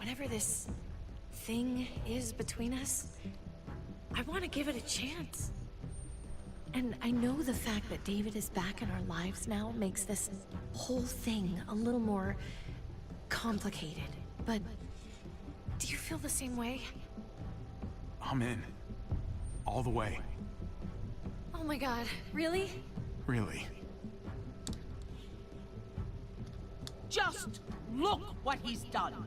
whatever this thing is between us, I want to give it a chance. And I know the fact that David is back in our lives now makes this whole thing a little more complicated. But do you feel the same way? I'm in. All the way. Oh my god, really? Really. Just look what he's done.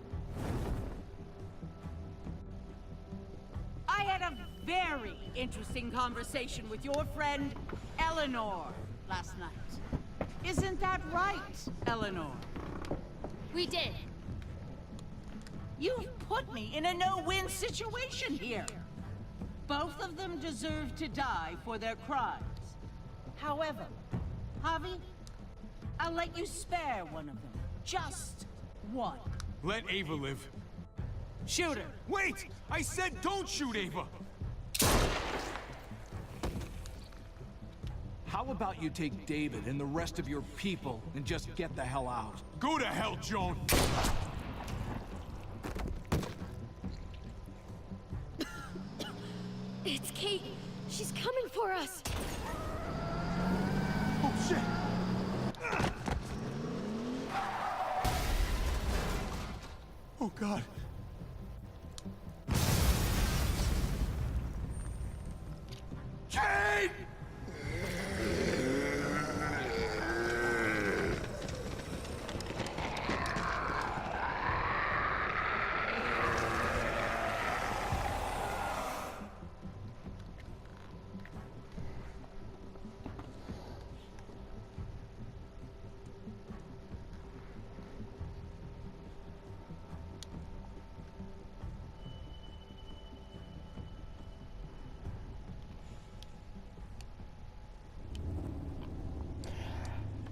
I had a very interesting conversation with your friend Eleanor last night. Isn't that right, Eleanor? We did. You've put me in a no-win situation here. Both of them deserve to die for their crimes. However, Javi, I'll let you spare one of them. Just one. Let Ava live. Shoot her. Wait! I said don't shoot Ava! How about you take David and the rest of your people and just get the hell out? Go to hell, Joan! It's Kate. She's coming for us. Oh, shit! Oh, God. Kate!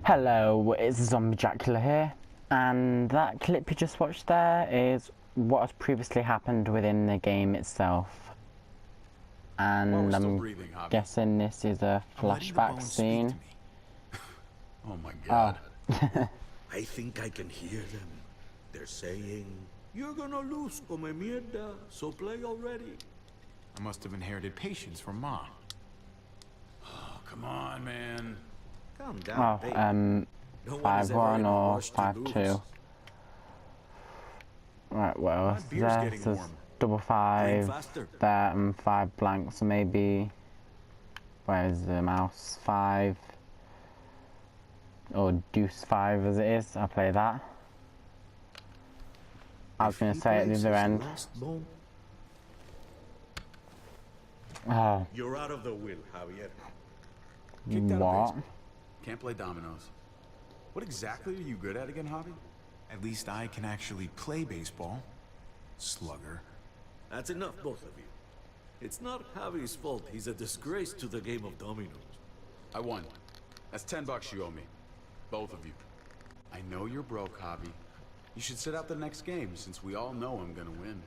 Hello, it's Zombie Dracula here, and that clip you just watched there is what has previously happened within the game itself. And I'm guessing this is a flashback scene. Oh my god. Oh. I think I can hear them. They're saying, "You're gonna lose, come mierda, so play already." I must have inherited patience from Mom. Oh, come on, man. Calm down, baby. No one is ever 5-1 in a or rush to 5-2. lose. Right, well, My beer's there getting says warm. double 5 faster. there and 5 blanks, so maybe. Where's the mouse? 5 or deuce 5 as it is. I'll play that. I was If going he to say at the plays other his end. last bone, Oh, you're out of the will, Javier. Kicked out of what? baseball. Can't play dominoes. What exactly are you good at again, Javi? At least I can actually play baseball. Slugger. That's enough, both of you. It's not Javi's fault. He's a disgrace to the game of dominoes. I won. That's $10 you owe me. Both of you. I know you're broke, Javi. You should sit out the next game, since we all know I'm gonna win.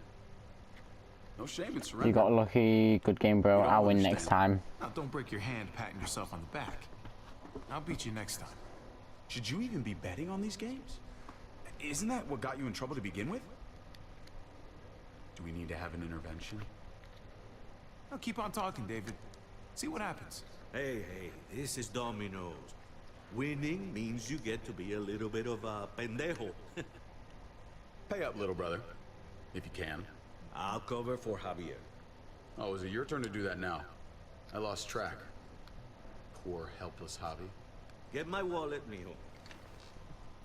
No shame in surrender. You got lucky. Good game, bro. You don't I'll win next understand. time. Now don't break your hand patting yourself on the back. I'll beat you next time. Should you even be betting on these games? Isn't that what got you in trouble to begin with? Do we need to have an intervention? Now keep on talking, David. See what happens. Hey, this is dominoes. Winning means you get to be a little bit of a pendejo. Pay up, little brother. If you can. I'll cover for Javier. Oh, is it your turn to do that now? I lost track. Poor, helpless Javi. Get my wallet, mijo.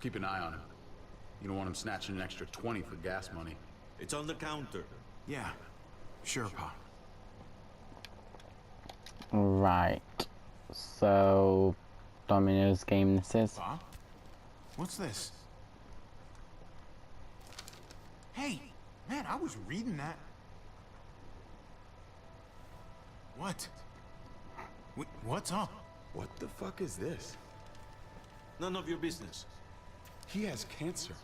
Keep an eye on him. You don't want him snatching an extra 20 for gas money. It's on the counter. Yeah, sure, Pop. Right. So, Domino's game this is. Pop? What's this? Hey, man, I was reading that. What? What's up? What the fuck is this? None of your business. He has cancer.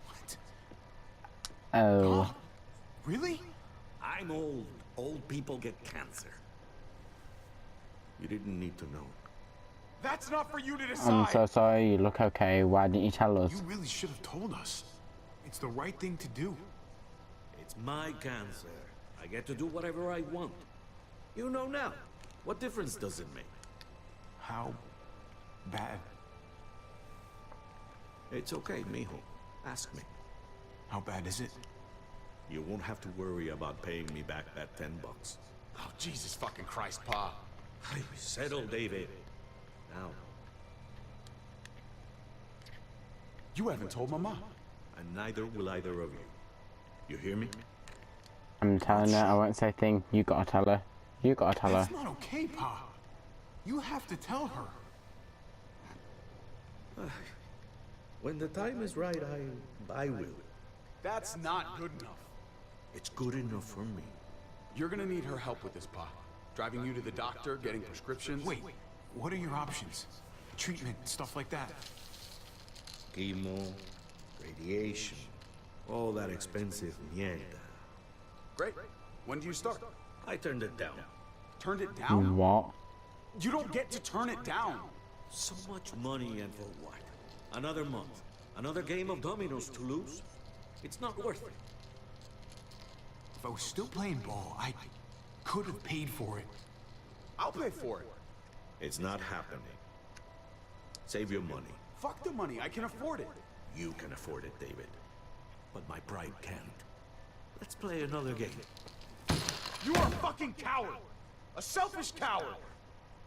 What? Oh. Pop? Really? I'm old. Old people get cancer. You didn't need to know. That's not for you to decide. I'm so sorry. You look okay. Why didn't you tell us? You really should have told us. It's the right thing to do. It's my cancer. I get to do whatever I want. You know now. What difference does it make? How bad? It's okay, mijo. Ask me. How bad is it? You won't have to worry about paying me back that $10. Oh, Jesus fucking Christ, Pa. Settle, David. Now. You haven't told Mama. And neither will either of you. You hear me? I'm telling her, I won't say a thing. You gotta tell her. You gotta tell her. That's not okay, Pa. You have to tell her. When the time is right, I will. That's not good enough. It's good enough for me. You're gonna need her help with this, Pa. Driving you to the doctor, getting prescriptions. Wait, what are your options? Treatment, stuff like that. Chemo, radiation, all that expensive mierda. Great. When do you start? I turned it down. Turned it down? What? You don't get to turn it down. So much money and for what? Another month. Another game of dominoes to lose? It's not worth it. If I was still playing ball, I could have paid for it. I'll pay for it. It's not happening. Save your money. Fuck the money. I can afford it. You can afford it, David. But my pride can't. Let's play another game. You are a fucking coward. A selfish coward.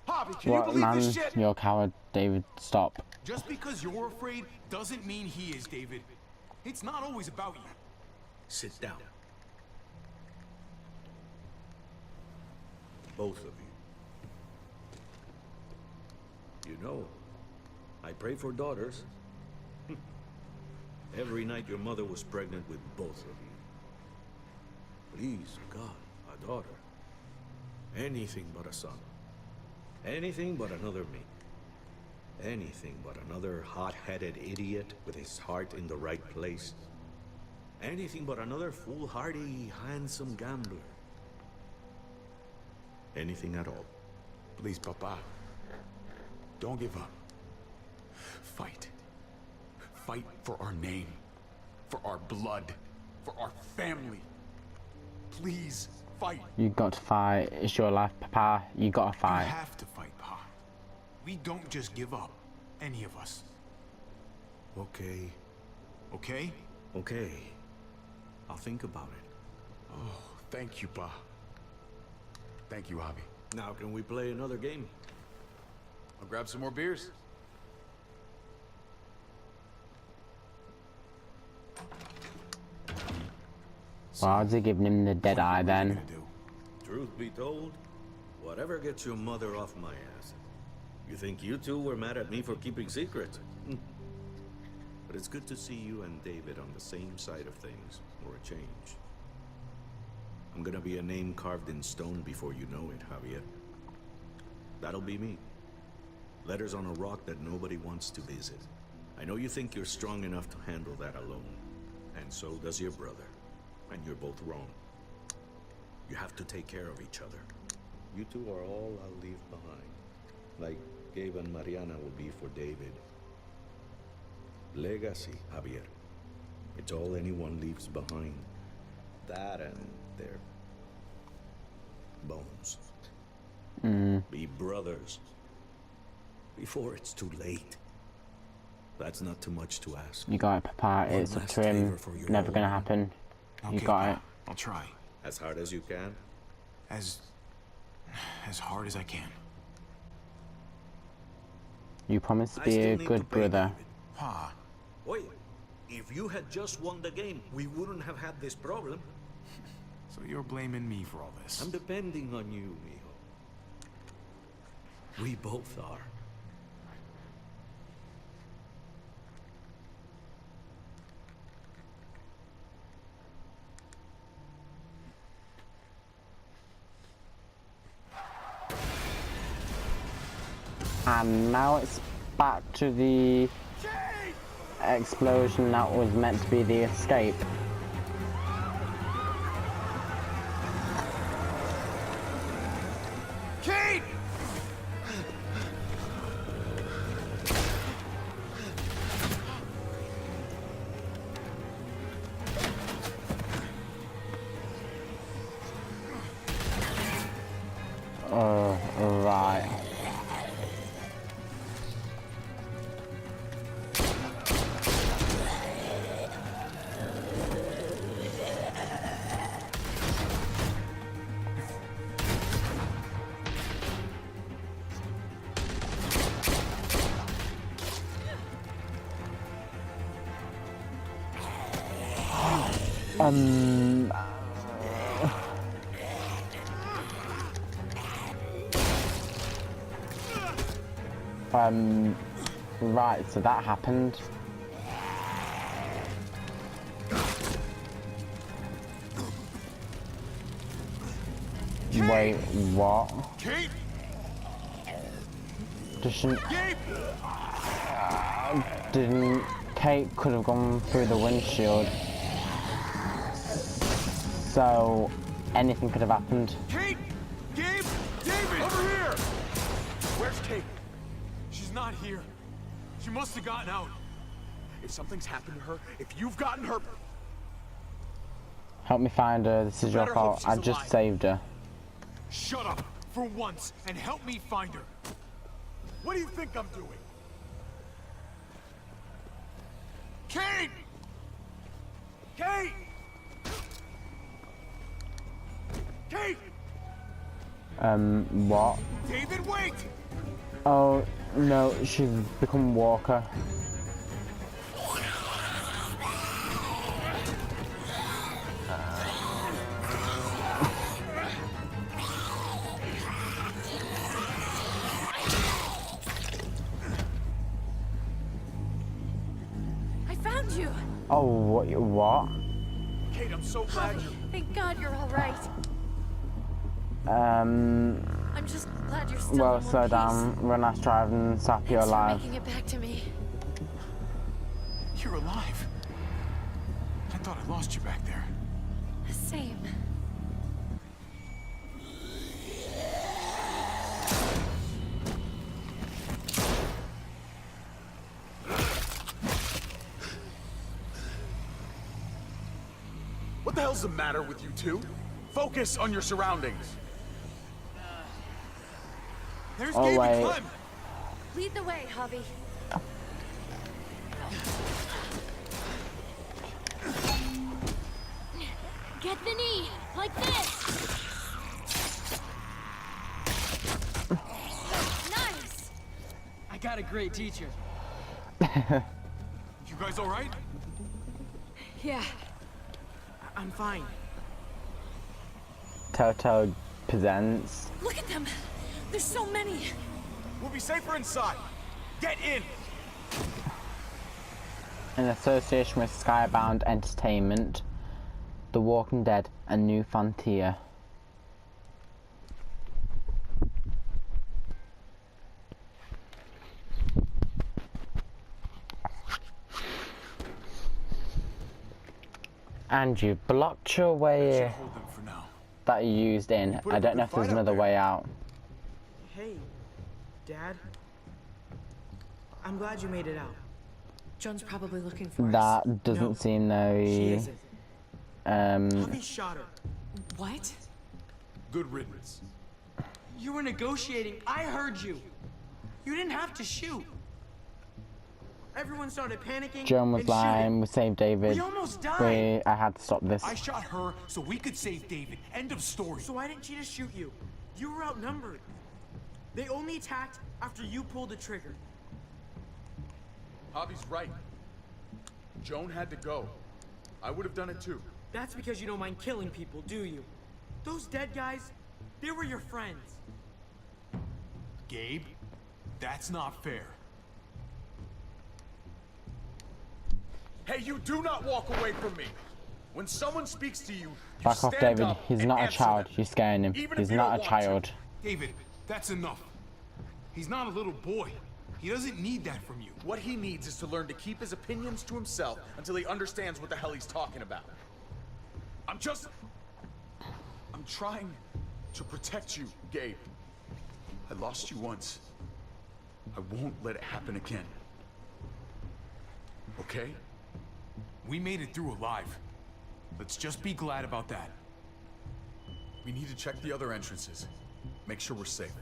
Javi, can What, you believe man? this shit? You're a coward, David. Stop. Just because you're afraid doesn't mean he is, David. It's not always about you. Sit down. Both of you. You know, I pray for daughters. Every night your mother was pregnant with both of you. Please, God, a daughter. Anything but a son. Anything but another me. Anything but another hot-headed idiot with his heart in the right place. Anything but another foolhardy, handsome gambler. Anything at all. Please, Papa. Don't give up. Fight. Fight for our name. For our blood. For our family. Please, fight. You got to fight. It's your life, Papa. You gotta fight. You have to fight, Pa. We don't just give up. Any of us. Okay. Okay? Okay. I'll think about it. Oh, thank you, Pa. Thank you, Javi. Now can we play another game? I'll grab some more beers. Why was he giving him the dead eye What are you then? gonna do? Truth be told, whatever gets your mother off my ass. You think you two were mad at me for keeping secrets? But it's good to see you and David on the same side of things, for a change. I'm gonna be a name carved in stone before you know it, Javier. That'll be me. Letters on a rock that nobody wants to visit. I know you think you're strong enough to handle that alone. And so does your brother. And you're both wrong. You have to take care of each other. You two are all I'll leave behind. Like Gabe and Mariana will be for David. Legacy, Javier. It's all anyone leaves behind. That and their bones. Be brothers. Before it's too late. That's not too much to ask. You got it, Papa. One It's up last to him. favor for your Never old gonna man. happen. You Okay, got Pa. it. I'll try. As hard as you can. As hard as I can. You promised to I be still a need good to pay brother. David. Pa, Wait, if you had just won the game, we wouldn't have had this problem. so you're blaming me for all this? I'm depending on you, mijo. We both are. And now it's back to the explosion that was meant to be the escape. Kate! Um. Right, so that happened. Wait, what? Kate? Didn't Kate could have gone through the windshield, so anything could have happened. Kate! Gabe! David! Over here! Where's Kate? She's not here. She must have gotten out. If something's happened to her, if you've gotten her... Help me find her, this is your Better hope fault, I she's just alive. saved her. Shut up for once and help me find her. What do you think I'm doing? Kate! Kate! Kate! What? David, wait! Oh, no, she's become Walker. I found you. Oh, what? Kate, I'm so glad Javi, you... thank God you're all right. I'm just glad you're still Well, in one slow piece. down, when I strive and sap you're Thanks for alive. making it back to me. You're alive. I thought I lost you back there. Same. What the hell's the matter with you two? Focus on your surroundings. There's Oh, Gabe wait. and Clem. Lead the way, Javi. Get the knee, like this. Nice. I got a great teacher. You guys all right? Yeah. I'm fine. Toto presents. Look at them. There's so many. We'll be safer inside. Get in. In association with Skybound Entertainment, The Walking Dead, a new frontier. And you blocked your way Hold them for now. that you used in. put I up a don't know good if there's fight out another there. way out. Hey, Dad. I'm glad you made it out. John's probably looking for us. That doesn't No, seem She very isn't. Javi shot her. What? Good riddance. You were negotiating. I heard you. You didn't have to shoot. Everyone started panicking. John was and lying, shooting. we saved David. We almost died. I had to stop this. I shot her so we could save David. End of story. So why didn't she just shoot you? You were outnumbered. They only attacked after you pulled the trigger. Javi's right. Joan had to go. I would have done it too. That's because you don't mind killing people, do you? Those dead guys, they were your friends. Gabe, that's not fair. Hey, you do not walk away from me. When someone speaks to you, you Back off, stand David. up He's and not a answer child. them. You're scaring him. Even if He's you not don't a want child. to. David, that's enough. He's not a little boy. He doesn't need that from you. What he needs is to learn to keep his opinions to himself until he understands what the hell he's talking about. I'm trying to protect you, Gabe. I lost you once. I won't let it happen again. Okay? We made it through alive. Let's just be glad about that. We need to check the other entrances. Make sure we're safe.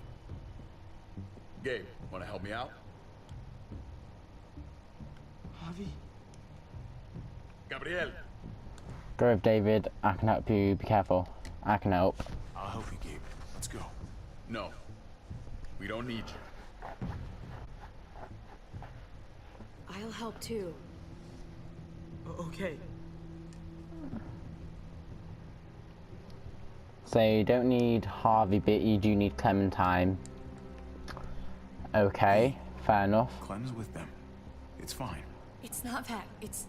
Gabe, wanna help me out? Javi? Gabriel. Go with David. I can help you. Be careful. I can help. I'll help you, Gabe. Let's go. No. We don't need you. I'll help too. Okay. So you don't need Harvey, but you do need Clementine. Okay, fair enough. Clem's with them. It's fine. It's not that. It's...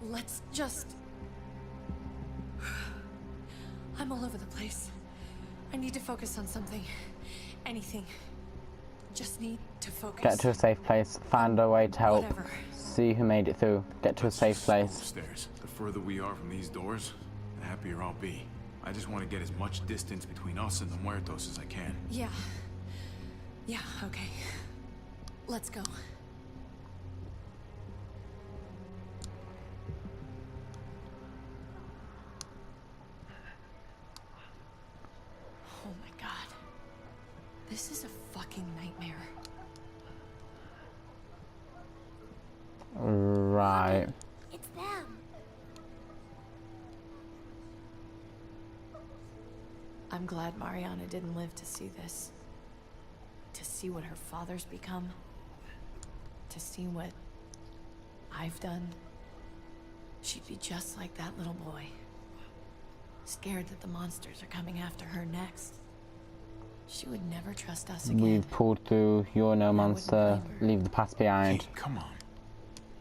Let's just... I'm all over the place. I need to focus on something. Anything. Just need to focus. Get to a safe place. Find a way to help. Whatever. See who made it through. Get to a safe place. Upstairs. The further we are from these doors, the happier I'll be. I just want to get as much distance between us and the Muertos as I can. Yeah. Yeah, okay. Let's go. Oh my god. This is a fucking nightmare. Right. It's them. I'm glad Mariana didn't live to see this. To see what her father's become. To see what I've done. She'd be just like that little boy. Scared that the monsters are coming after her next. She would never trust us again. We've pulled through. You're no monster. Leave the past behind. Kate, come on.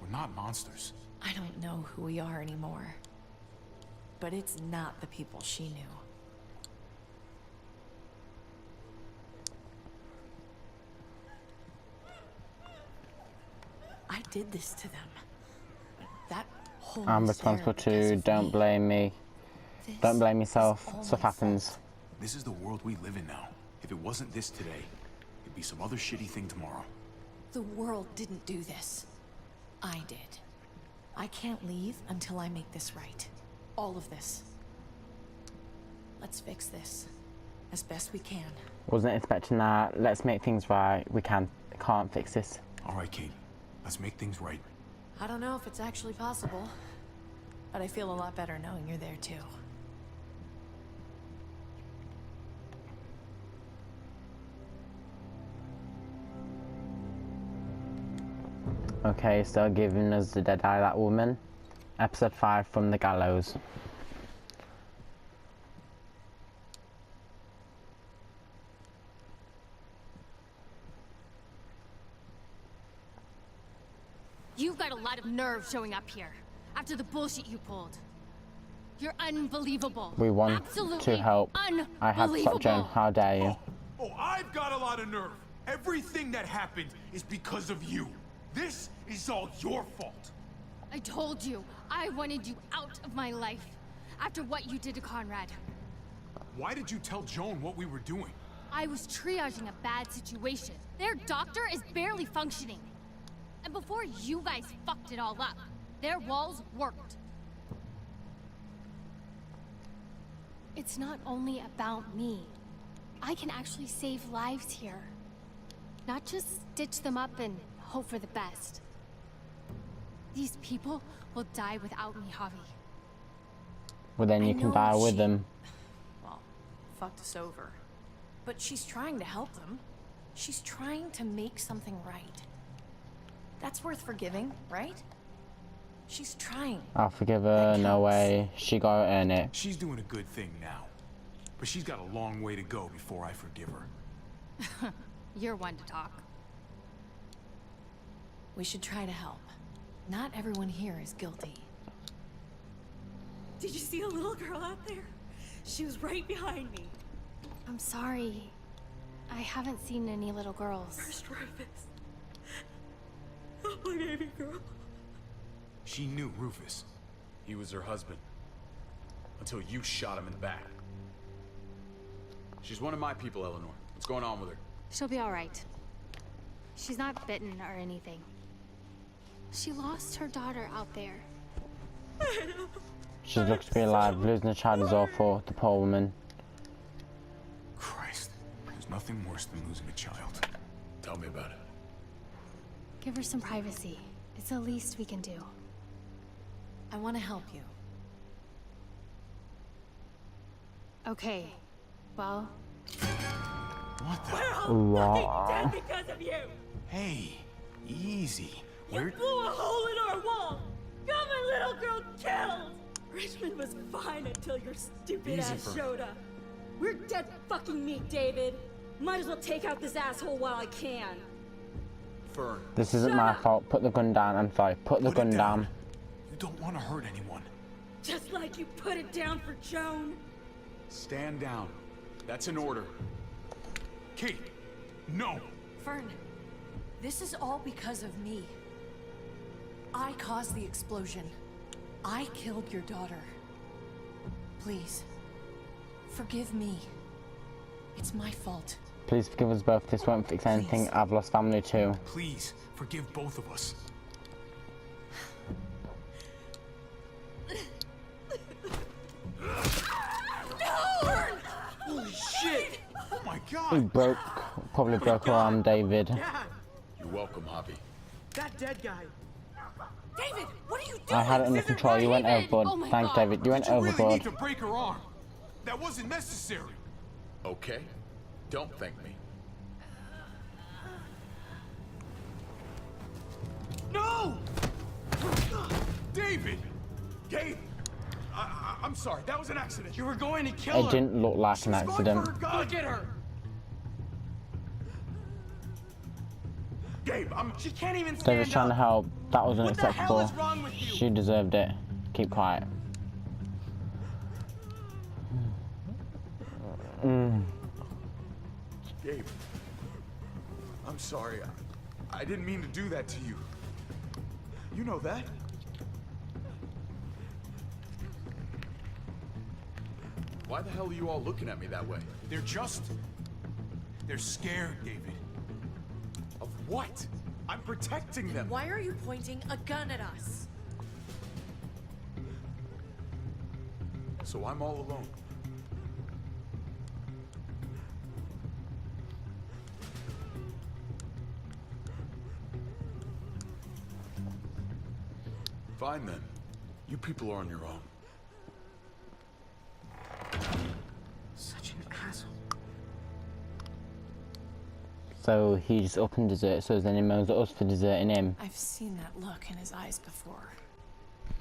We're not monsters. I don't know who we are anymore. But it's not the people she knew. I did this to them. That whole I'm responsible too. Don't blame me. Don't blame yourself. Stuff happens. This is the world we live in now. If it wasn't this today, it'd be some other shitty thing tomorrow. The world didn't do this. I did. I can't leave until I make this right. All of this. Let's fix this. As best we can. Wasn't expecting that. Let's make things right. We can't fix this. All right, Kate. Let's make things right. I don't know if it's actually possible. But I feel a lot better knowing you're there too. Okay, still giving us the dead eye, that woman. Episode 5 from the gallows. You've got a lot of nerve showing up here after the bullshit you pulled. You're unbelievable. We want Absolutely to help. I have stopped Joan. How dare you? Oh, I've got a lot of nerve. Everything that happened is because of you. This is all your fault. I told you, I wanted you out of my life after what you did to Conrad. Why did you tell Joan what we were doing? I was triaging a bad situation. Their doctor is barely functioning. And before you guys fucked it all up, their walls worked. It's not only about me. I can actually save lives here. Not just stitch them up and hope for the best. These people will die without me, Javi. Well, then you can die with them. Well, fucked us over. But she's trying to help them. She's trying to make something right. That's worth forgiving, right? She's trying. I'll forgive her. No way. She gotta earn it. She's doing a good thing now. But she's got a long way to go before I forgive her. You're one to talk. We should try to help. Not everyone here is guilty. Did you see a little girl out there? She was right behind me. I'm sorry. I haven't seen any little girls. First Rufus. Oh, my baby girl. She knew Rufus. He was her husband. Until you shot him in the back. She's one of my people, Eleanor. What's going on with her? She'll be all right. She's not bitten or anything. She lost her daughter out there. She looks to be alive. Losing a child is awful. The poor woman. Christ. There's nothing worse than losing a child. Tell me about it. Give her some privacy. It's the least we can do. I want to help you. Okay. Well... What the? We're all fucking dead because of you! Hey, easy. You blew a hole in our wall! Got my little girl killed! Richmond was fine until your stupid ass showed up. We're dead fucking meat, David. Might as well take out this asshole while I can. Fern. This isn't my fault. Put the gun down. I'm sorry. Put the gun down. You don't want to hurt anyone. Just like you put it down for Joan. Stand down. That's an order. Kate, no. Fern, this is all because of me. I caused the explosion. I killed your daughter. Please, forgive me. It's my fault. Please forgive us both. This won't fix anything. I've lost family too. Please, forgive both of us. Holy shit! Oh my He god! probably broke her arm, David. Yeah, You're welcome, Javi. that dead guy. David, what are you doing? I had it under control. You went overboard. Oh my Thanks, God. David. You went Did you really overboard. need to break her arm? That wasn't necessary. Okay? Don't thank me. No! David! Gabe! I'm sorry, that was an accident. You were going to kill It her. didn't look like She an was going accident. for her gun. Look at her. Gabe, She can't even stand David's trying to up. help. That was What the hell unacceptable. is wrong with you? She deserved it. Keep quiet. Gabe, I'm sorry. I didn't mean to do that to you. You know that. Why the hell are you all looking at me that way? They're scared, David. Of what? I'm protecting them. Why are you pointing a gun at us? So I'm all alone. Fine then. You people are on your own. Such an asshole. So he just up and deserts us, then he moans at us for deserting him. I've seen that look in his eyes before.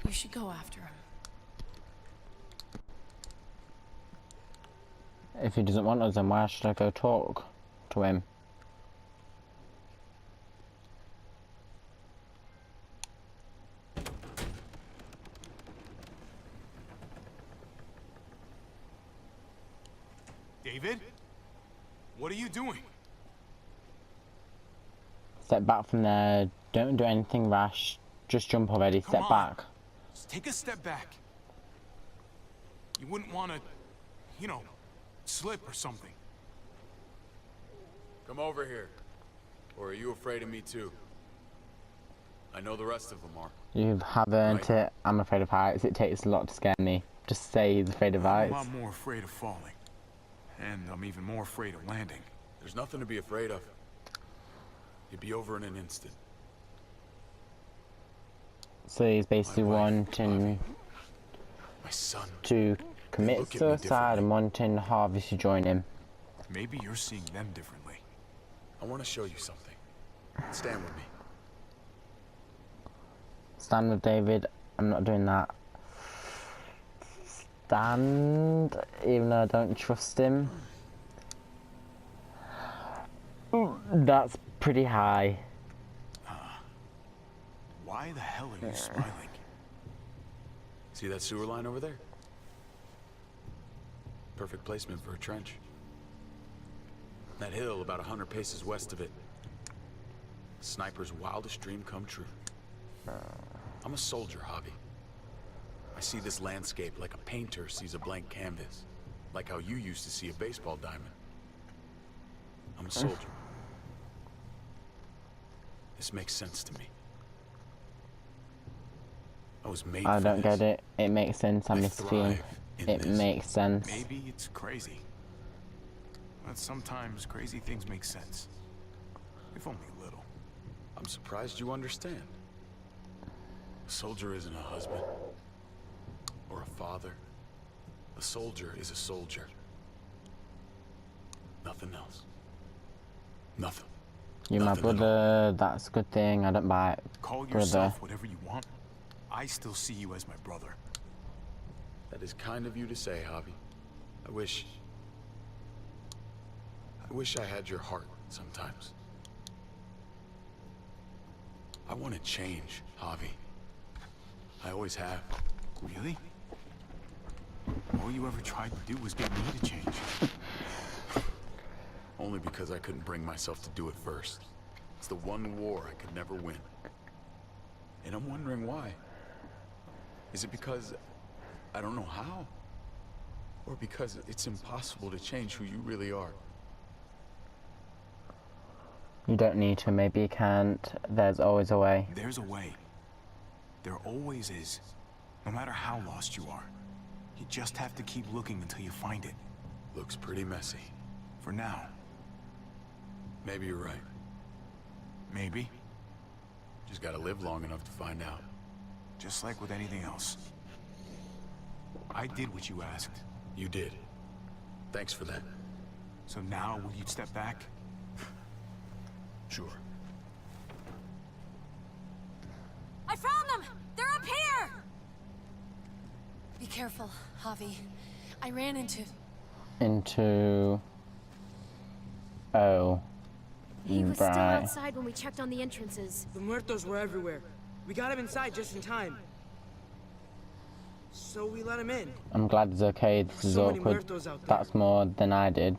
You should go after him. If he doesn't want us, then why should I go talk to him? David? What are you doing? Step back from there. Don't do anything rash. Just jump already. Come Step on. back. Just take a step back. You wouldn't want to, you know, slip or something. Come over here. Or are you afraid of me too? I know the rest of them are. You have earned it. I'm afraid of heights. It takes a lot to scare me. Just say he's afraid of I'm a heights. lot more afraid of falling. And I'm even more afraid of landing. There's nothing to be afraid of. You'd be over in an instant. So he's basically My wife, wanting My son. to commit look at me suicide and wanting Harvey to join him. Maybe you're seeing them differently. I want to show you something. Stand with me. Stand with David. I'm not doing that. Stand, even though I don't trust him. Ooh, that's pretty high. Why the hell are you smiling? See that sewer line over there? Perfect placement for a trench. That hill about 100 paces west of it. Sniper's wildest dream come true. I'm a soldier, Javi. I see this landscape like a painter sees a blank canvas. Like how you used to see a baseball diamond. I'm a soldier. This makes sense to me. I was made I for don't this. get it. It makes sense. I'm I misfeeling. thrive in It this. makes sense. Maybe it's crazy. But sometimes crazy things make sense. If only a little. I'm surprised you understand. A soldier isn't a husband. Or a father. A soldier is a soldier. Nothing else. Nothing. You're my Nothing at all. brother. That's a good thing. I don't buy it. Call Brother. yourself whatever you want. I still see you as my brother. That is kind of you to say, Javi. I wish I wish I had your heart sometimes. I want to change, Javi. I always have. Really? All you ever tried to do was get me to change. Only because I couldn't bring myself to do it first. It's the one war I could never win. And I'm wondering why. Is it because I don't know how? Or because it's impossible to change who you really are? You don't need to, maybe you can't. There's always a way. There's a way. There always is. No matter how lost you are. You just have to keep looking until you find it. Looks pretty messy. For now. Maybe you're right. Maybe. Just gotta live long enough to find out. Just like with anything else. I did what you asked. You did. Thanks for that. So now, will you step back? Sure. I found them! They're up here! Be careful, Javi. I ran into... Oh. He was still Right. outside when we checked on the entrances. The muertos were everywhere. We got him inside just in time. So we let him in. I'm glad it's okay. This is So many awkward. muertos out there. That's more than I did.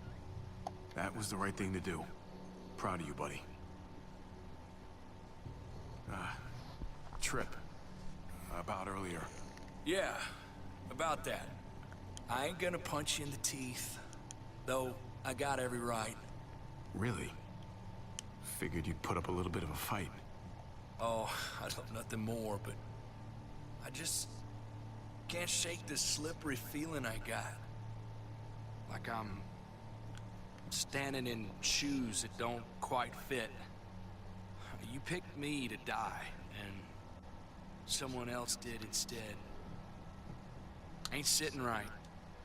That was the right thing to do. Proud of you, buddy. Trip. About earlier. Yeah, about that. I ain't gonna punch you in the teeth. Though, I got every right. Really? Figured you'd put up a little bit of a fight. Oh, I'd love nothing more, but... I just... can't shake this slippery feeling I got. Like I'm... standing in shoes that don't quite fit. You picked me to die, and... someone else did instead. Ain't sitting right.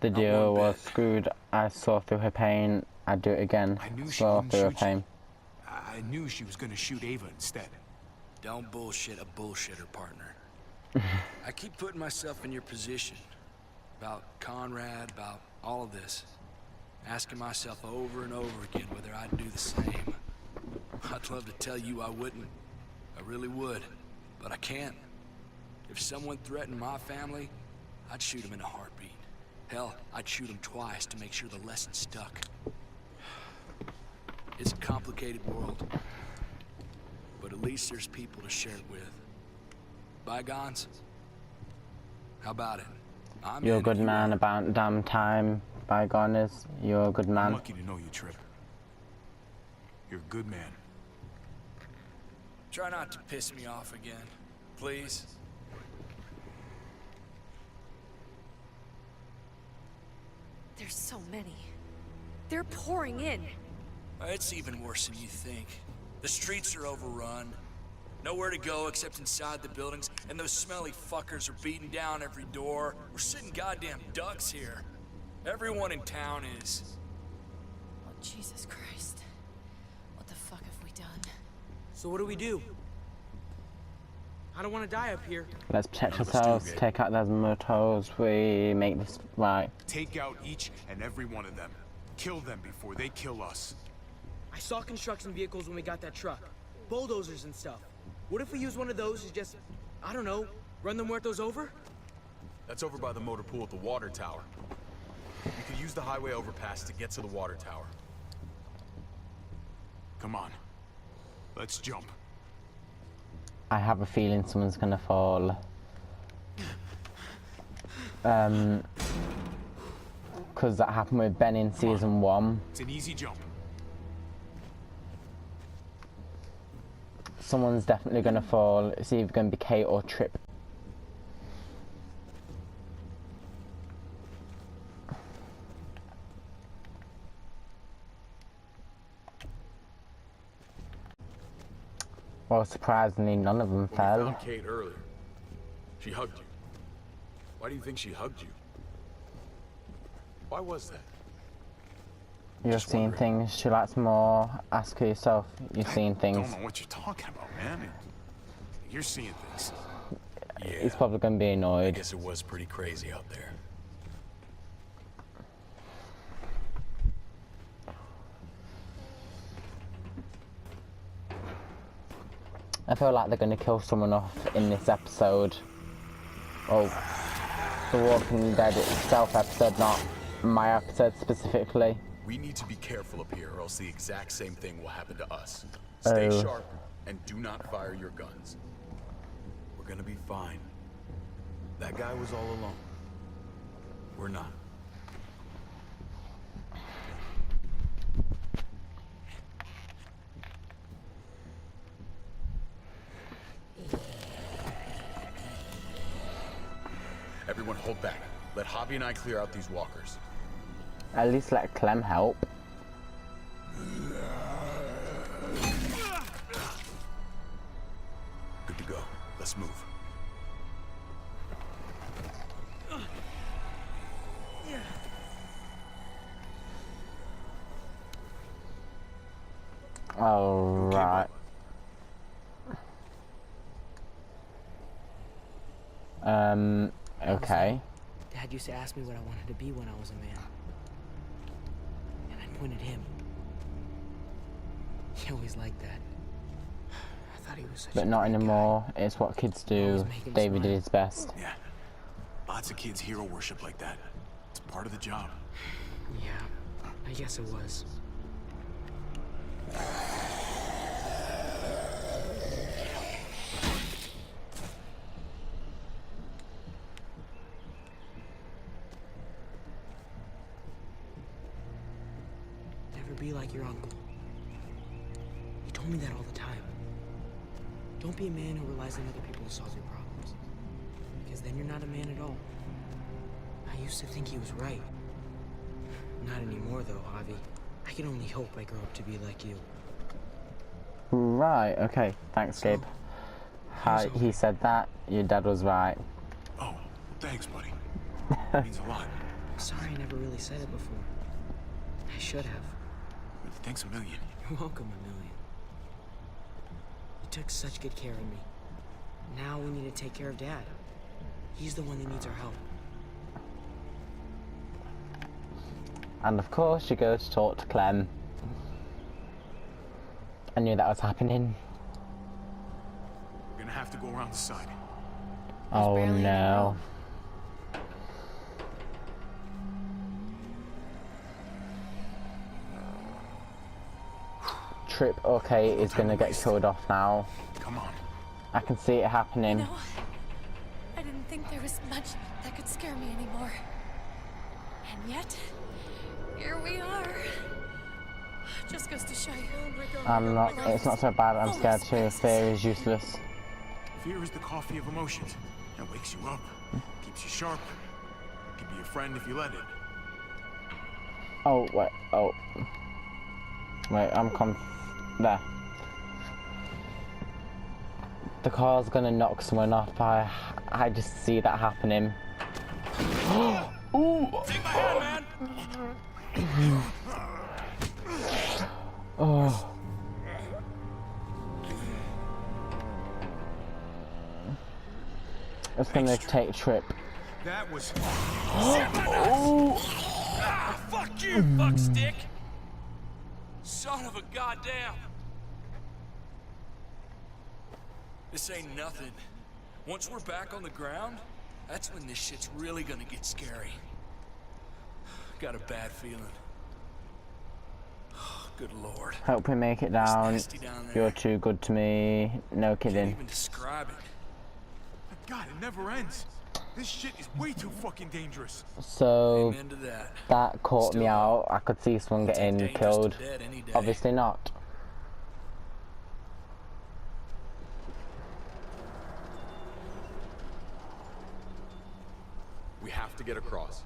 The Not deal one was bit. screwed. I saw through her pain. I'd do it again. I knew she Saw wouldn't through her shoot pain. you. I knew she was gonna shoot Ava instead. Don't bullshit a bullshitter, partner. I keep putting myself in your position. About Conrad, about all of this. Asking myself over and over again whether I'd do the same. I'd love to tell you I wouldn't. I really would. But I can't. If someone threatened my family, I'd shoot him in a heartbeat. Hell, I'd shoot him twice to make sure the lesson stuck. It's a complicated world. But at least there's people to share it with. Bygones? How about it? I'm You're a in good if you man. are. About damn time. Bygoners. You're a good I'm man. lucky to know you, Trip. You're a good man. Try not to piss me off again, please. There's so many. They're pouring in. It's even worse than you think. The streets are overrun. Nowhere to go except inside the buildings, and those smelly fuckers are beating down every door. We're sitting goddamn ducks here. Everyone in town is. Oh, Jesus Christ. What the fuck have we done? So what do we do? I don't want to die up here. Let's protect None of us do, ourselves. Gabe. Take out those motors. We make this right. Take out each and every one of them. Kill them before they kill us. I saw construction vehicles when we got that truck. Bulldozers and stuff. What if we use one of those to just, I don't know, run the muertos over? That's over by the motor pool at the water tower. You could use the highway overpass to get to the water tower. Come on. Let's jump. I have a feeling someone's gonna fall. Because that happened with Ben in season 1. It's an easy jump. Someone's definitely gonna fall. It's either gonna be Kate or Trip. Well, surprisingly, none of them When we fell. found Kate earlier, she hugged you. Why do you think she hugged you? Why was that? You're Just seeing wondering. things. She likes more. Ask her yourself. You're seeing things. Don't know what you're talking about, man. You're seeing things. Yeah, He's probably gonna be I annoyed. guess it was pretty crazy out there. I feel like they're going to kill someone off in this episode. Oh, the Walking Dead itself episode, not my episode specifically. We need to be careful up here, or else the exact same thing will happen to us. Stay sharp and do not fire your guns. We're gonna be fine. That guy was all alone. We're not. Everyone hold back. Let Javi and I clear out these walkers. At least let Clem help. Good to go. Let's move. All right. Okay. Dad used to ask me what I wanted to be when I was a man. And I pointed him. He always liked that. I thought he was such But a not great anymore. guy. It's what kids do. David did his best. Yeah. Lots of kids hero worship like that. It's part of the job. Yeah, I guess it was. Never be like your uncle. He told me that all the time. Don't be a man who relies on other people to solve your problems. Because then you're not a man at all. I used to think he was right. Not anymore, though, Javi. I can only hope I grow up to be like you. Right, okay. Thanks, Gabe. Hi, he said that. Your dad was right. Oh, thanks, buddy. It means a lot. I'm sorry I never really said it before. I should have. Thanks a million. You're welcome, a million. You took such good care of me. Now we need to take care of Dad. He's the one that needs our help. And of course, you go to talk to Clem. I knew that was happening. We're gonna have to go around the side. Oh no. Trip, okay, is gonna get killed off now. Come on. I can see it happening. No, I didn't think there was much that could scare me anymore. And yet, here we are. Just goes to show you. It's not so bad, I'm scared too. Fear is useless. Fear is the coffee of emotions. It wakes you up, keeps you sharp. Can be your friend if you let it. Oh, wait, oh. Wait, there. The car's gonna knock someone off. I just see that happening. Ooh! Take my hand, man! Oh. It's gonna take Trip. That was... Oh. Ah, fuck you, fuckstick! Son of a goddamn! This ain't nothing. Once we're back on the ground, that's when this shit's really gonna get scary. Got a bad feeling. Good lord. Hope we make it down. You're too good to me. No kidding. Can't even describe it. God, it never ends. This shit is way too fucking dangerous. So Amen to that. that caught me out. I could see someone getting killed. Obviously not. We have to get across.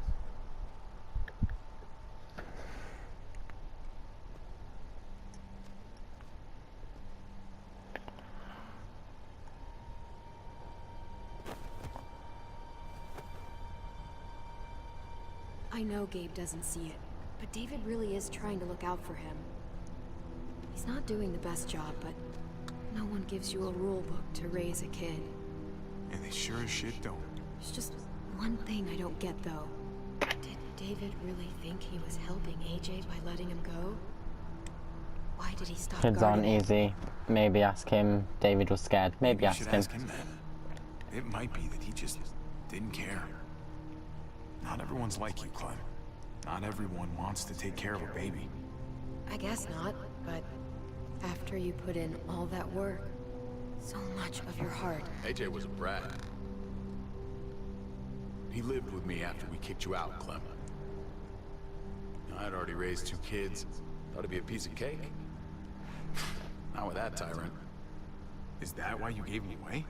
I know Gabe doesn't see it, but David really is trying to look out for him. He's not doing the best job, but no one gives you a rule book to raise a kid. And they sure as shit don't. There's just one thing I don't get, though. Did David really think he was helping AJ by letting him go? Why did he stop Kids aren't guarding it? easy. Maybe ask him. David was scared. Maybe you ask should him. ask him then. It might be that he just didn't care. Not everyone's like you, Clem. Not everyone wants to take care of a baby. I guess not, but after you put in all that work, so much of your heart. AJ was a brat. He lived with me after we kicked you out, Clem. I'd already raised 2 kids. Thought it'd be a piece of cake. Not with that tyrant. Is that why you gave him away?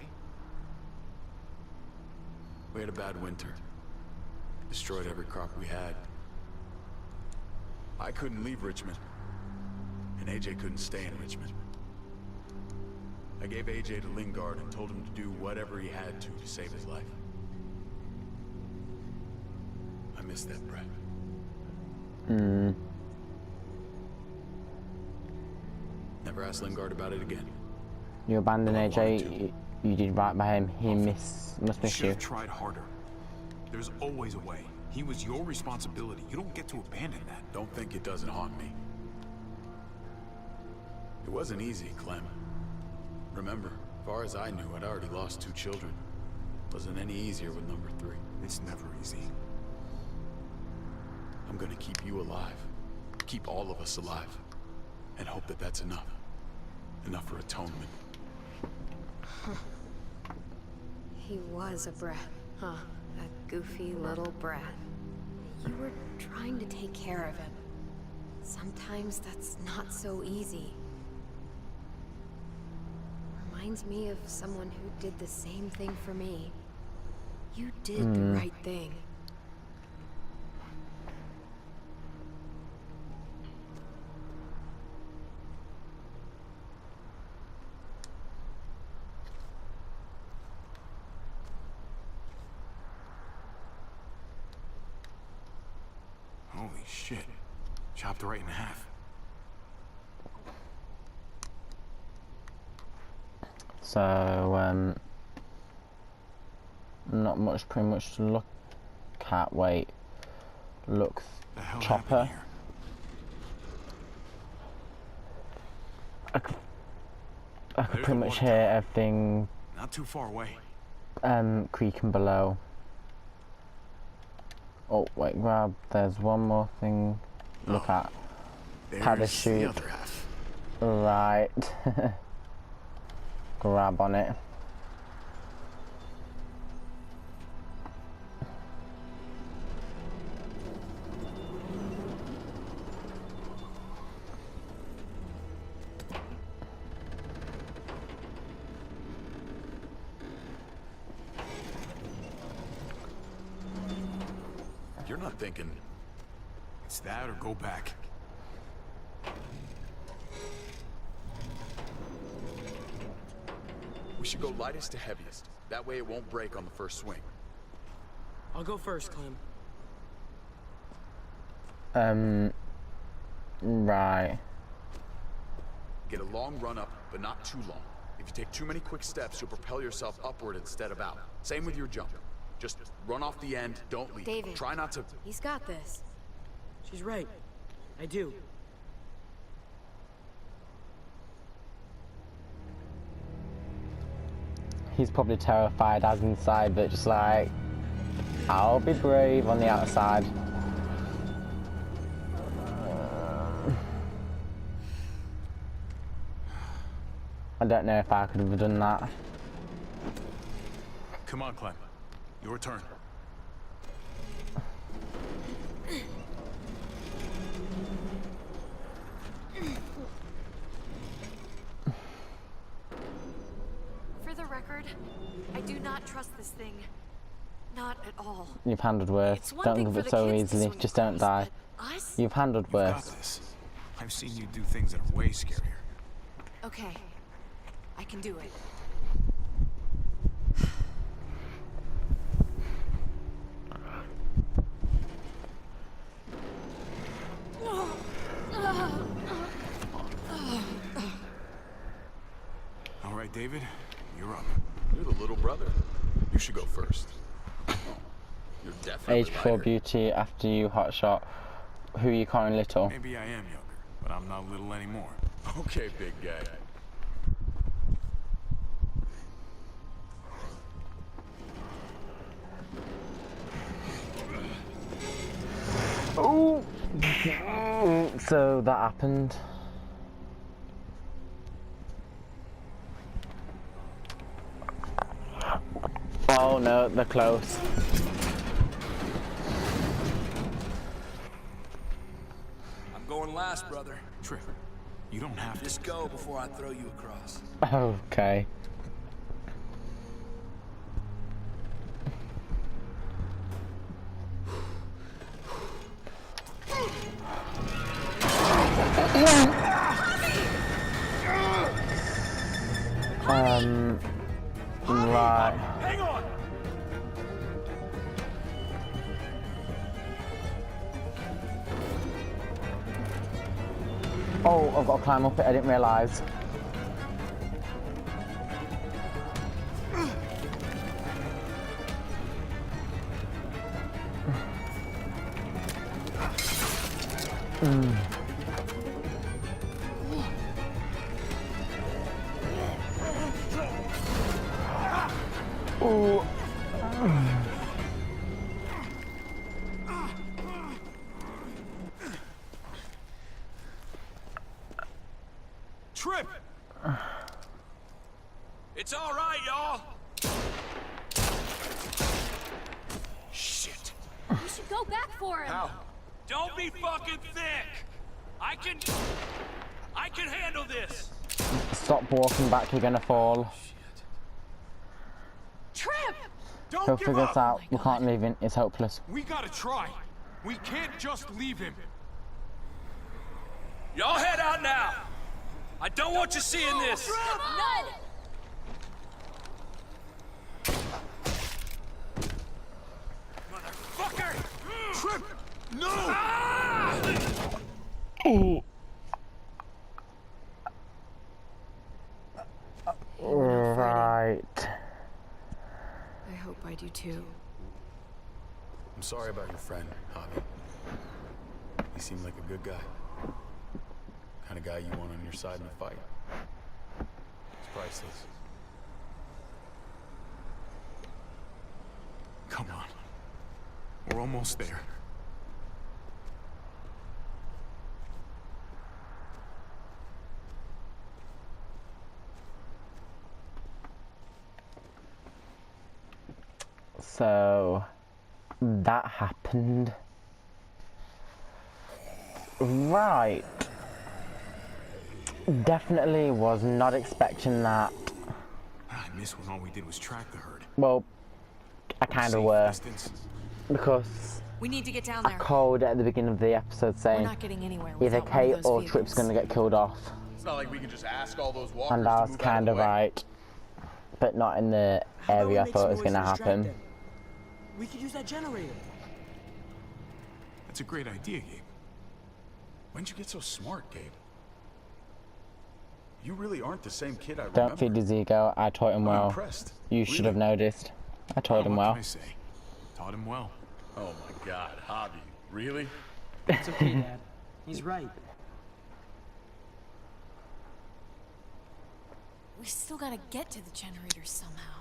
We had a bad winter. Destroyed every crop we had. I couldn't leave Richmond. And AJ couldn't stay in Richmond. I gave AJ to Lingard and told him to do whatever he had to save his life. I miss that brat. Never asked Lingard about it again. You abandoned I wanted AJ. You did right by him. He must You miss should you. have tried harder. There's always a way. He was your responsibility. You don't get to abandon that. Don't think it doesn't haunt me. It wasn't easy, Clem. Remember, as far as I knew, I'd already lost 2 children. Wasn't any easier with number 3. It's never easy. I'm gonna keep you alive. Keep all of us alive. And hope that that's enough. Enough for atonement. He was a brat, huh? A goofy little brat. You were trying to take care of him. Sometimes that's not so easy. Reminds me of someone who did the same thing for me. You did the right thing. Holy shit. Chopped right in half. So, not much, pretty much to look at. Wait, look, The hell chopper. happened here? I could There's pretty the much water hear tower. everything Not too far away. creaking below. Oh wait, grab. There's one more thing. Look at There's parachute. the other half. Right. Grab on it. You're not thinking... It's that or go back. We should go lightest to heaviest. That way it won't break on the first swing. I'll go first, Clem. Right. Get a long run up, but not too long. If you take too many quick steps, you'll propel yourself upward instead of out. Same with your jump. Just run off the end, don't leave. David. Try not to... He's got this. She's right. I do. He's probably terrified as inside, but just like, I'll be brave on the outside. I don't know if I could have done that. Come on, Clem. Your turn. For the record, I do not trust this thing. Not at all. You've handled worse. It's one Don't thing give for it the so kids to easily. swing Just don't die. across, but us? You've handled You've got worse. this. I've seen you do things that are way scarier. Okay, I can do it. All right, David, you're up. You're the little brother. You should go first. You're definitely Age before lighter. beauty, after you hotshot. Who you calling little? Maybe I am younger, but I'm not little anymore. Okay, big guy. Oh! So that happened. Oh no, they're close. I'm going last, brother. Trip, you don't have to. Just go before I throw you across. Okay. Right. Hang on! Oh, I've got to climb up it, I didn't realise. Oh. Trip! It's all right, y'all. Shit. You should go back for him. How? Don't be fucking thick. I can handle this. Stop walking back, you're gonna fall. Trip! Don't He'll give figure up! this out. We can't leave him. It's hopeless. We gotta try. We can't just leave him. Y'all head out now. I don't want you seeing this. None! Motherfucker! Trip! No! Oh. You're not Right. fighting. I hope I do too. I'm sorry about your friend, Javi. He seemed like a good guy. Kind of guy you want on your side in a fight. It's priceless. Come on. We're almost there. So that happened. Right. Definitely was not expecting that. I miss when all we did was track the herd. Well, I kind of Safe were. distance. Because We need to get down I there. called at the beginning of the episode We're saying not getting anywhere either without one of Kate those or vehicles. Trip's gonna get killed off. It's not like we can just ask all those walkers And I to was move out kind the of way. right. But not in the area I thought it was gonna happen. We could use that generator. That's a great idea, Gabe. When'd you get so smart, Gabe? You really aren't the same kid I remember. Don't feed his ego, I taught him I'm well. impressed. You should have noticed. I taught him What well. can I say? Taught him well. Oh my God, Javi, really? It's okay, Dad. He's right. We still gotta get to the generator somehow.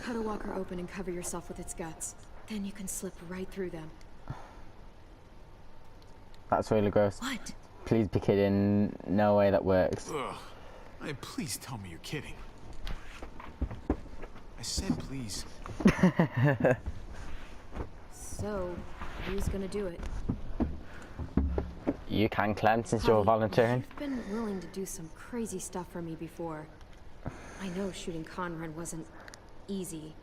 Cut a walker open and cover yourself with its guts. Then you can slip right through them. That's really gross. What? Please be kidding. No way that works. Ugh. Hey, please tell me you're kidding. I said please. So, who's gonna do it? You can, Clem, since you're Javi, volunteering. You've been willing to do some crazy stuff for me before. I know shooting Conrad wasn't easy,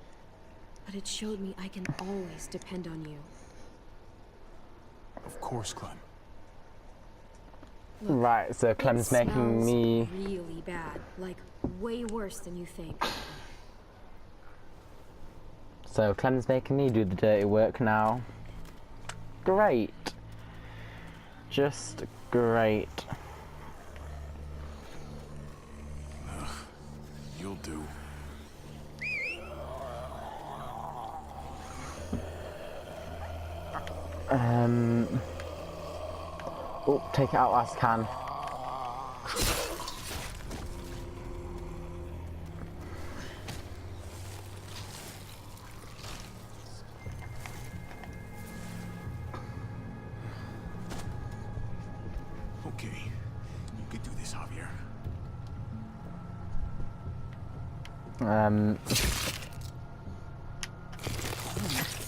but it showed me I can always depend on you. Of course, Clem. Look, Right, so Clem's it making smells me... really bad, like way worse than you think. So Clem's making me do the dirty work now. Great. Just great. You'll do. Oh, take it out as can. Okay, you can do this, Javier.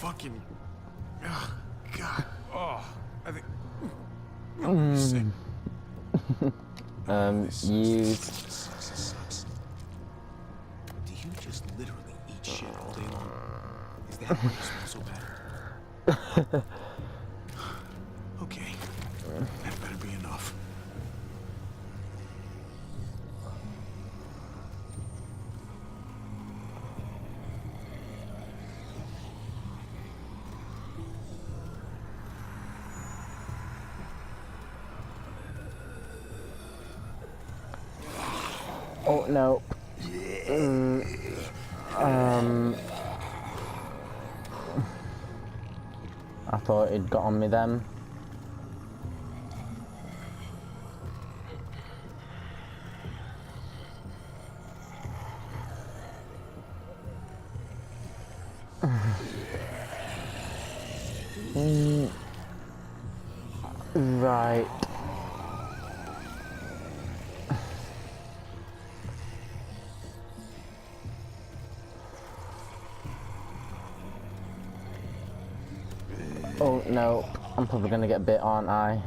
Fucking. Oh, God. Oh, I think. Use. Do you just literally eat shit all day long? Is that why you smell so bad? Okay, that better be enough. Oh no. I thought it got on me then. Right. Oh no, I'm probably gonna get bit, aren't I?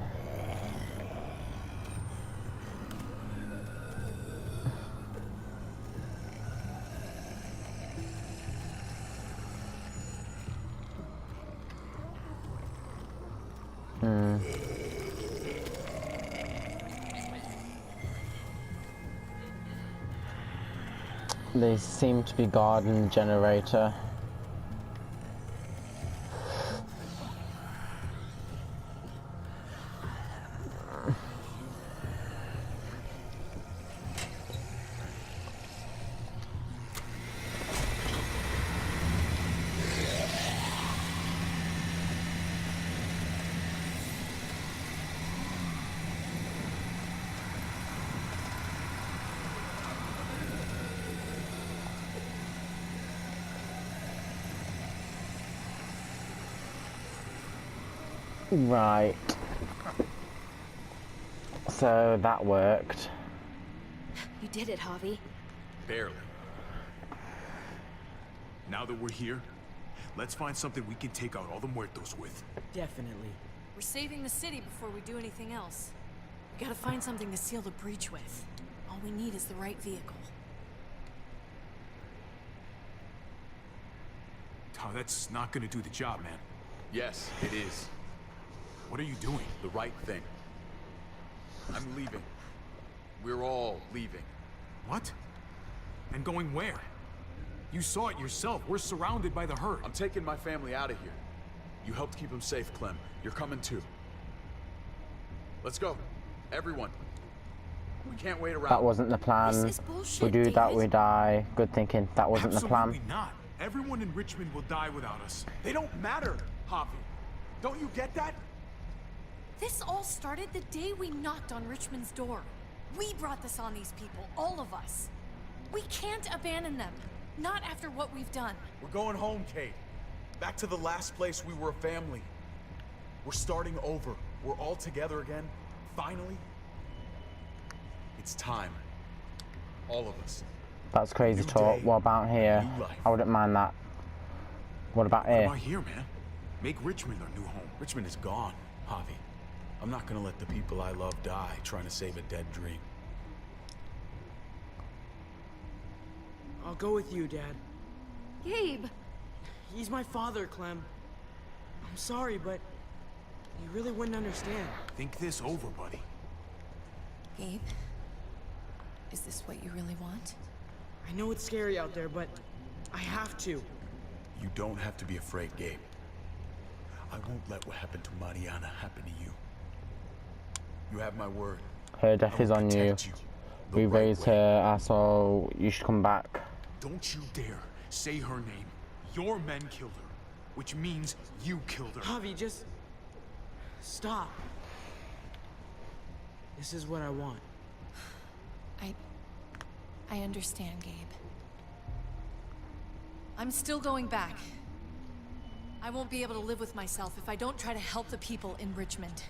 They seem to be guarding the generator. Right. So that worked. You did it, Javi. Barely. Now that we're here, let's find something we can take out all the muertos with. Definitely. We're saving the city before we do anything else. We gotta find something to seal the breach with. All we need is the right vehicle. Oh, that's not gonna do the job, man. Yes, it is. What are you doing? The right thing. I'm leaving. We're all leaving. What? And going where? You saw it yourself. We're surrounded by the herd. I'm taking my family out of here. You helped keep them safe, Clem. You're coming too. Let's go. Everyone. We can't wait around. That wasn't the plan. This is bullshit, We do David. that, we die. Good thinking. That wasn't the plan. Absolutely not. Everyone in Richmond will die without us. They don't matter, Javi. Don't you get that? This all started the day we knocked on Richmond's door. We brought this on these people, all of us. We can't abandon them. Not after what we've done. We're going home, Kate. Back to the last place we were a family. We're starting over. We're all together again. Finally. It's time. All of us. That's crazy New talk. day, What about here? new life. I wouldn't mind that. What about What here? about here, man? Make Richmond our new home. Richmond is gone, Javi. I'm not gonna let the people I love die trying to save a dead dream. I'll go with you, Dad. Gabe! He's my father, Clem. I'm sorry, but you really wouldn't understand. Think this over, buddy. Gabe, is this what you really want? I know it's scary out there, but I have to. You don't have to be afraid, Gabe. I won't let what happened to Mariana happen to you. You have my word. Her death I is will on you. protect the We right raised way. her, asshole. You should come back. Don't you dare say her name. Your men killed her, which means you killed her. Javi, just stop. This is what I want. I understand, Gabe. I'm still going back. I won't be able to live with myself if I don't try to help the people in Richmond.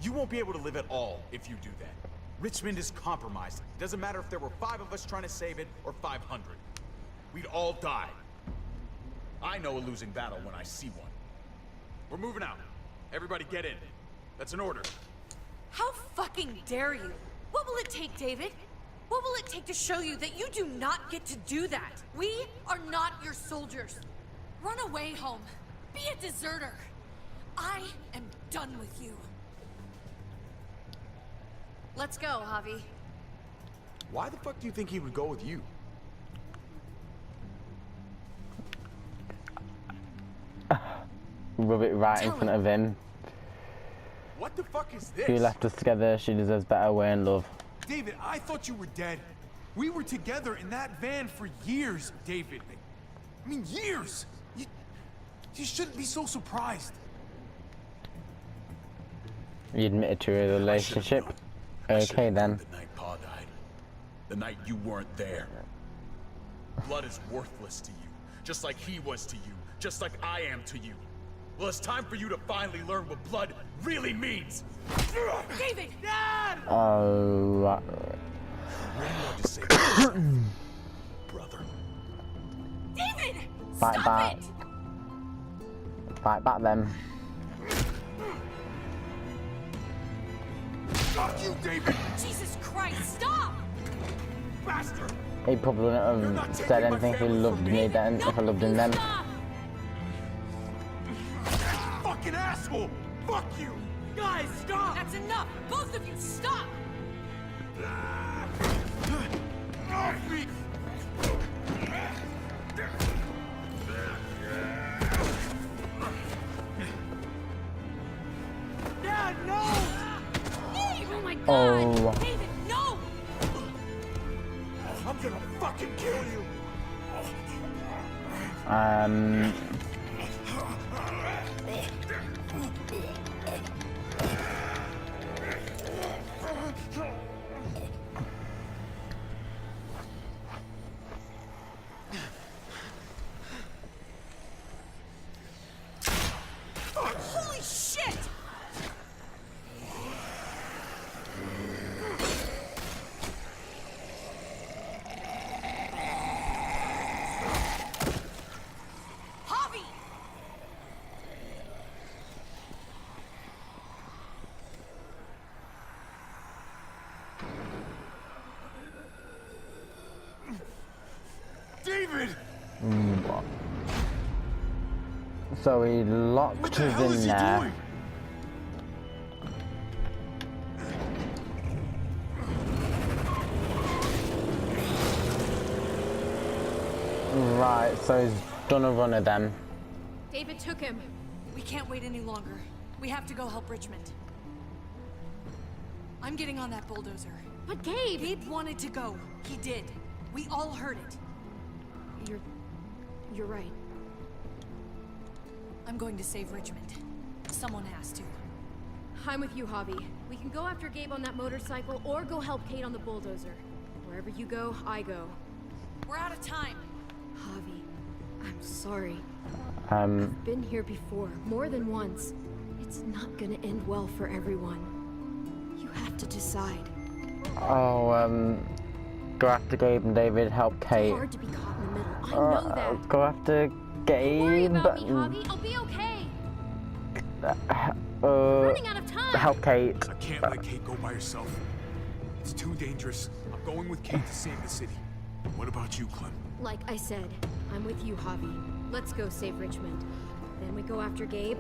You won't be able to live at all if you do that. Richmond is compromised. It doesn't matter if there were 5 of us trying to save it or 500. We'd all die. I know a losing battle when I see one. We're moving out. Everybody get in. That's an order. How fucking dare you? What will it take, David? What will it take to show you that you do not get to do that? We are not your soldiers. Run away home. Be a deserter. I am done with you. Let's go, Javi. Why the fuck do you think he would go with you? Rub it right in front of him. What the fuck is this? You left us together, she deserves better, we're in love. David, I thought you were dead. We were together in that van for years, David. I mean, years! You shouldn't be so surprised. You admitted to a relationship? Okay then. The night Pa died. The night you weren't there. Blood is worthless to you. Just like he was to you. Just like I am to you. Well, it's time for you to finally learn what blood really means. David! Oh. To say brother. David! Fight Stop back. it! Fight back then. Fuck you, David! Jesus Christ, stop! Bastard! He probably wouldn't have said anything if he loved me then, if I loved him then. Stop! Fucking asshole! Fuck you! Guys, stop! That's enough! Both of you, stop! Off me! Dad, no! Oh my God! Oh. David, no! I'm gonna fucking kill you! Holy shit! Javi! David! So he locked What the us hell is in he there. doing? Right, so he's done a run of them. David took him. We can't wait any longer. We have to go help Richmond. I'm getting on that bulldozer. But Gabe! Gabe wanted to go. He did. We all heard it. You're right. I'm going to save Richmond. Someone has to. I'm with you, Javi. We can go after Gabe on that motorcycle or go help Kate on the bulldozer. Wherever you go, I go. We're out of time. Javi, I'm sorry. Um, Been here before, more than once. It's not gonna end well for everyone. You have to decide. oh, go after Gabe and David, help It's Kate. hard to be caught in the middle. I know that. Go after Don't worry Gabe. about me, Javi. I'll be okay. Uh, Running out of time. help Kate. I can't let Kate go by herself. It's too dangerous. I'm going with Kate to save the city. What about you, Clem? Like I said, I'm with you, Javi. Let's go save Richmond. Then we go after Gabe.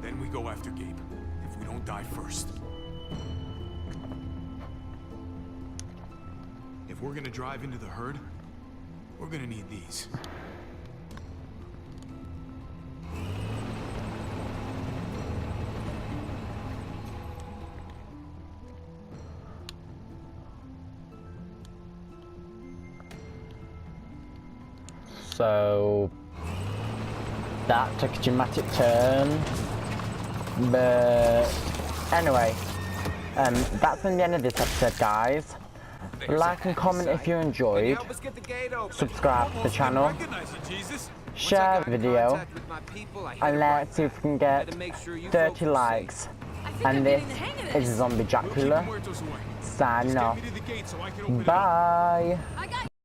Then we go after Gabe. If we don't die first. If we're gonna drive into the herd, we're gonna need these. So that took a dramatic turn, but anyway, that's the end of this episode, guys. Like and comment if you enjoyed. Subscribe to the channel. Share the video. And let's see if we can get 30 likes. And this is Zombie Dracula. Signing off. Bye.